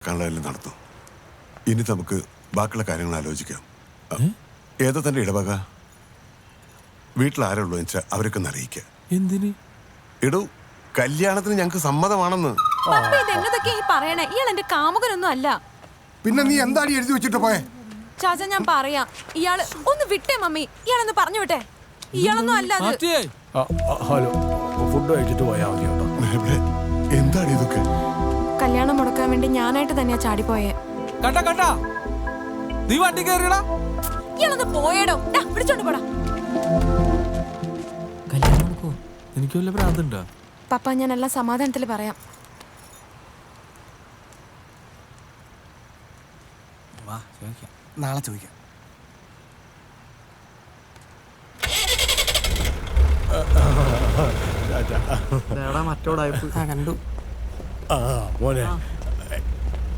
കാണലെല്ലാം നടത്തും. ഇനി നമുക്ക് ബാക്കിയുള്ള കാര്യങ്ങൾ ആലോചിക്കാം. ഏതാ തന്റെ ഇടവക? വീട്ടിൽ ആരുള്ളൂ വെച്ചാൽ അവരൊക്കെ ഒന്ന് അറിയിക്കുക. എന്തിന്? എടോ, കല്യാണത്തിന് ഞങ്ങൾക്ക് സമ്മതമാണെന്ന്. പറയണേ, ഇയാൾ എന്റെ കാമുകനൊന്നും അല്ല. പിന്നെ നീ എന്താടി എഴുതി വെച്ചിട്ട് പോയെ? ചാച്ച, ഞാൻ പറയാം. ഇയാള് ഒന്ന് വിട്ടേ മമ്മി, ഇയാളൊന്ന് പറഞ്ഞു വിട്ടെ. ഇയാളൊന്നും അല്ല അത്. ഹലോ, ഫുഡ് കഴിച്ചിട്ട് പോയാ മതി കേട്ടോ. എന്താണ് ഇതൊക്കെ? കല്യാണം മുടക്കാൻ വേണ്ടി ഞാനായിട്ട് തന്നെയാ ചാടിപ്പോയേ. കണ്ടാ നീ വണ്ടി കയറിയടാ. ഇയാളൊന്ന് പോയേടോ, പിടിച്ചോണ്ട് പോടാ. എനിക്ക് വല്ല ഭ്രാന്തുണ്ടോ? പപ്പ, ഞാൻ എല്ലാം സമാധാനത്തിൽ പറയാം. നാളെ ചോദിക്കാം. മറ്റോടായി കണ്ടു. മോനെ